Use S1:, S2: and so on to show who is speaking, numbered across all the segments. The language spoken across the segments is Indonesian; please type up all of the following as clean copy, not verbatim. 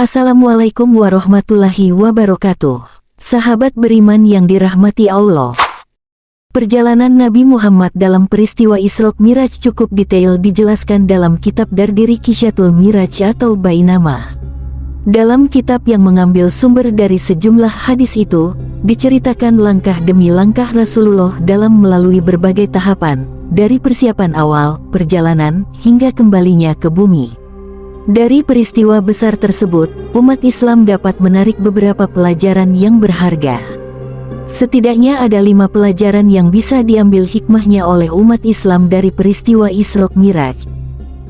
S1: Assalamualaikum warahmatullahi wabarakatuh. Sahabat beriman yang dirahmati Allah. Perjalanan Nabi Muhammad dalam peristiwa Isra Miraj cukup detail dijelaskan dalam kitab Dardiri Kisyatul Miraj atau Bainama. Dalam kitab yang mengambil sumber dari sejumlah hadis itu, diceritakan langkah demi langkah Rasulullah dalam melalui berbagai tahapan, dari persiapan awal, perjalanan, hingga kembalinya ke bumi. Dari peristiwa besar tersebut, umat Islam dapat menarik beberapa pelajaran yang berharga. Setidaknya ada 5 pelajaran yang bisa diambil hikmahnya oleh umat Islam dari peristiwa Isra Miraj.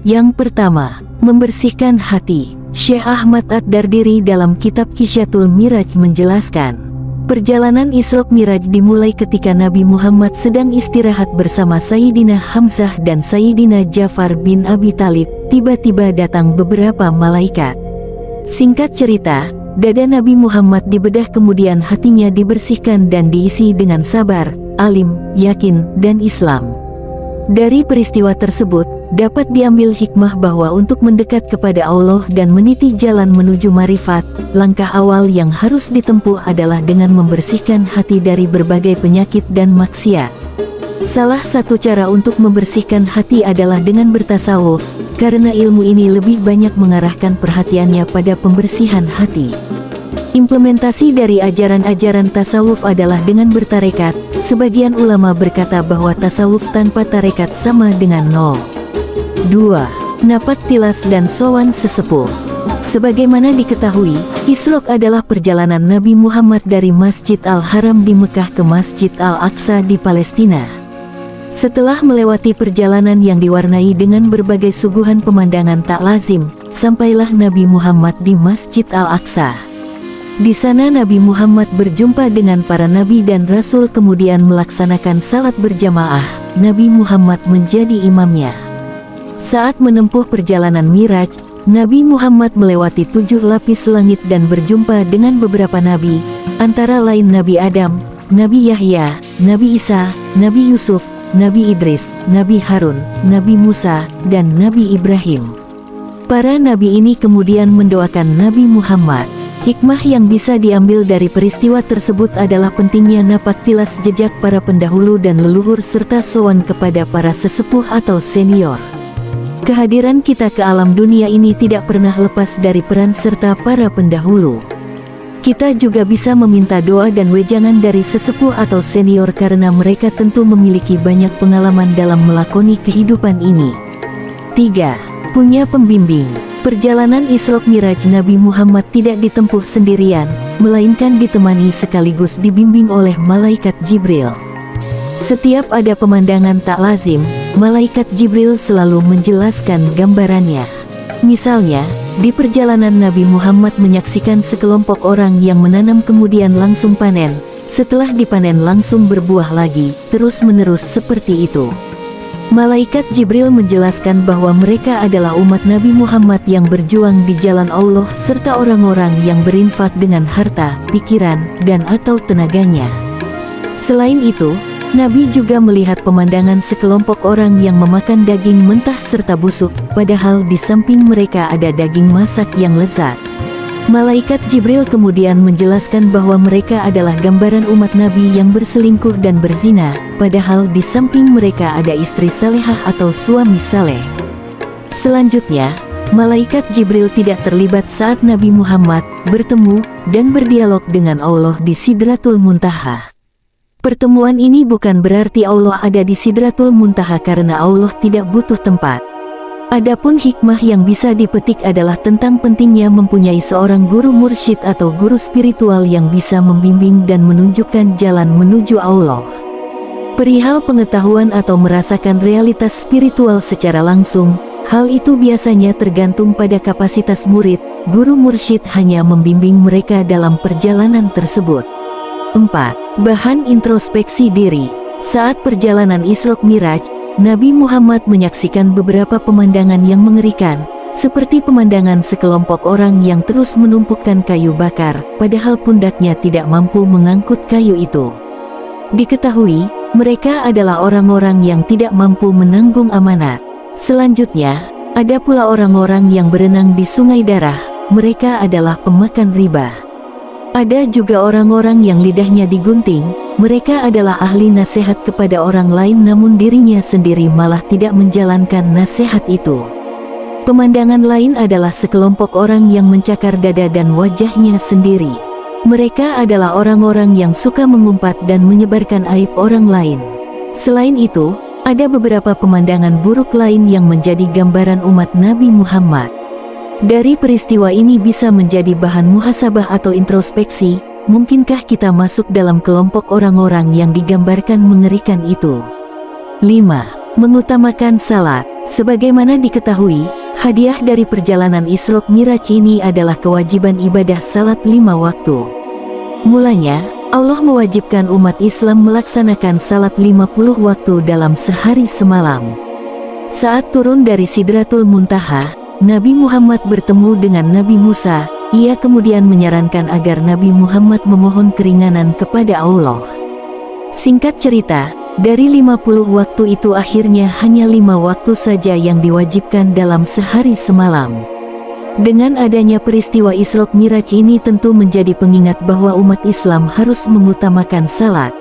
S1: Yang pertama, membersihkan hati. Syekh Ahmad Ad-Dardiri dalam kitab Kisyatul Miraj menjelaskan, perjalanan Isra Miraj dimulai ketika Nabi Muhammad sedang istirahat bersama Sayyidina Hamzah dan Sayyidina Ja'far bin Abi Thalib. Tiba-tiba datang beberapa malaikat. Singkat cerita, dada Nabi Muhammad dibedah kemudian hatinya dibersihkan dan diisi dengan sabar, alim, yakin, dan Islam. Dari peristiwa tersebut, dapat diambil hikmah bahwa untuk mendekat kepada Allah dan meniti jalan menuju marifat, langkah awal yang harus ditempuh adalah dengan membersihkan hati dari berbagai penyakit dan maksiat. Salah satu cara untuk membersihkan hati adalah dengan bertasawuf, karena ilmu ini lebih banyak mengarahkan perhatiannya pada pembersihan hati. Implementasi dari ajaran-ajaran tasawuf adalah dengan bertarekat. Sebagian ulama berkata bahwa tasawuf tanpa tarekat sama dengan nol. 2. Napak tilas dan sowan sesepuh. Sebagaimana diketahui, Isra adalah perjalanan Nabi Muhammad dari Masjid Al-Haram di Mekah ke Masjid Al-Aqsa di Palestina. Setelah melewati perjalanan yang diwarnai dengan berbagai suguhan pemandangan tak lazim, sampailah Nabi Muhammad di Masjid Al-Aqsa. Di sana Nabi Muhammad berjumpa dengan para nabi dan rasul kemudian melaksanakan salat berjamaah. Nabi Muhammad menjadi imamnya. Saat menempuh perjalanan Miraj, Nabi Muhammad melewati 7 lapis langit dan berjumpa dengan beberapa nabi, antara lain Nabi Adam, Nabi Yahya, Nabi Isa, Nabi Yusuf, Nabi Idris, Nabi Harun, Nabi Musa, dan Nabi Ibrahim. Para nabi ini kemudian mendoakan Nabi Muhammad. Hikmah yang bisa diambil dari peristiwa tersebut adalah pentingnya napak tilas jejak para pendahulu dan leluhur serta sowan kepada para sesepuh atau senior. Kehadiran kita ke alam dunia ini tidak pernah lepas dari peran serta para pendahulu. Kita juga bisa meminta doa dan wejangan dari sesepuh atau senior karena mereka tentu memiliki banyak pengalaman dalam melakoni kehidupan ini. 3. Punya pembimbing. Perjalanan Isra Miraj Nabi Muhammad tidak ditempuh sendirian, melainkan ditemani sekaligus dibimbing oleh Malaikat Jibril. Setiap ada pemandangan tak lazim, Malaikat Jibril selalu menjelaskan gambarannya. Misalnya, di perjalanan Nabi Muhammad menyaksikan sekelompok orang yang menanam kemudian langsung panen, setelah dipanen langsung berbuah lagi, terus-menerus seperti itu. Malaikat Jibril menjelaskan bahwa mereka adalah umat Nabi Muhammad yang berjuang di jalan Allah serta orang-orang yang berinfak dengan harta, pikiran, dan atau tenaganya. Selain itu, Nabi juga melihat pemandangan sekelompok orang yang memakan daging mentah serta busuk, padahal di samping mereka ada daging masak yang lezat. Malaikat Jibril kemudian menjelaskan bahwa mereka adalah gambaran umat Nabi yang berselingkuh dan berzina, padahal di samping mereka ada istri salehah atau suami saleh. Selanjutnya, Malaikat Jibril tidak terlibat saat Nabi Muhammad bertemu dan berdialog dengan Allah di Sidratul Muntaha. Pertemuan ini bukan berarti Allah ada di Sidratul Muntaha karena Allah tidak butuh tempat. Adapun hikmah yang bisa dipetik adalah tentang pentingnya mempunyai seorang guru mursyid atau guru spiritual yang bisa membimbing dan menunjukkan jalan menuju Allah. Perihal pengetahuan atau merasakan realitas spiritual secara langsung, hal itu biasanya tergantung pada kapasitas murid. Guru mursyid hanya membimbing mereka dalam perjalanan tersebut. 4. Bahan introspeksi diri. Saat perjalanan Isra Miraj, Nabi Muhammad menyaksikan beberapa pemandangan yang mengerikan, seperti pemandangan sekelompok orang yang terus menumpukan kayu bakar, padahal pundaknya tidak mampu mengangkut kayu itu. Diketahui, mereka adalah orang-orang yang tidak mampu menanggung amanat. Selanjutnya, ada pula orang-orang yang berenang di sungai darah, mereka adalah pemakan riba. Ada juga orang-orang yang lidahnya digunting, mereka adalah ahli nasihat kepada orang lain namun dirinya sendiri malah tidak menjalankan nasihat itu. Pemandangan lain adalah sekelompok orang yang mencakar dada dan wajahnya sendiri. Mereka adalah orang-orang yang suka mengumpat dan menyebarkan aib orang lain. Selain itu, ada beberapa pemandangan buruk lain yang menjadi gambaran umat Nabi Muhammad. Dari peristiwa ini bisa menjadi bahan muhasabah atau introspeksi, mungkinkah kita masuk dalam kelompok orang-orang yang digambarkan mengerikan itu? 5. Mengutamakan salat. Sebagaimana diketahui, hadiah dari perjalanan Isra Miraj ini adalah kewajiban ibadah salat 5 waktu. Mulanya, Allah mewajibkan umat Islam melaksanakan salat 50 waktu dalam sehari semalam. Saat turun dari Sidratul Muntaha, Nabi Muhammad bertemu dengan Nabi Musa. Ia kemudian menyarankan agar Nabi Muhammad memohon keringanan kepada Allah. Singkat cerita, dari 50 waktu itu akhirnya hanya 5 waktu saja yang diwajibkan dalam sehari semalam. Dengan adanya peristiwa Isra Miraj ini tentu menjadi pengingat bahwa umat Islam harus mengutamakan salat.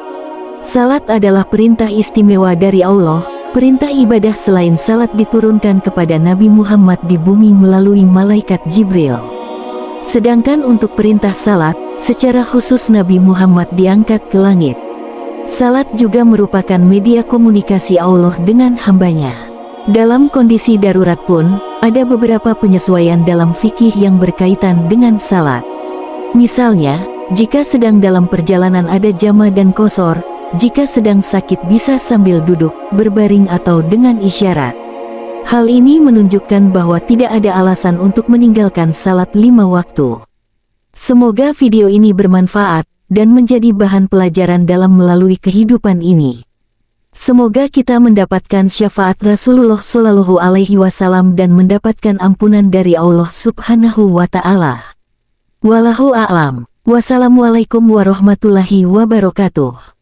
S1: Salat adalah perintah istimewa dari Allah. Perintah ibadah selain salat diturunkan kepada Nabi Muhammad di bumi melalui malaikat Jibril. Sedangkan untuk perintah salat, secara khusus Nabi Muhammad diangkat ke langit. Salat juga merupakan media komunikasi Allah dengan hambanya. Dalam kondisi darurat pun, ada beberapa penyesuaian dalam fikih yang berkaitan dengan salat. Misalnya, jika sedang dalam perjalanan ada jama dan qosor, jika sedang sakit bisa sambil duduk, berbaring atau dengan isyarat. Hal ini menunjukkan bahwa tidak ada alasan untuk meninggalkan salat 5 waktu. Semoga video ini bermanfaat dan menjadi bahan pelajaran dalam melalui kehidupan ini. Semoga kita mendapatkan syafaat Rasulullah Shallallahu Alaihi Wasallam dan mendapatkan ampunan dari Allah Subhanahu wa Ta'ala. Wallahu a'lam. Wassalamualaikum warahmatullahi wabarakatuh.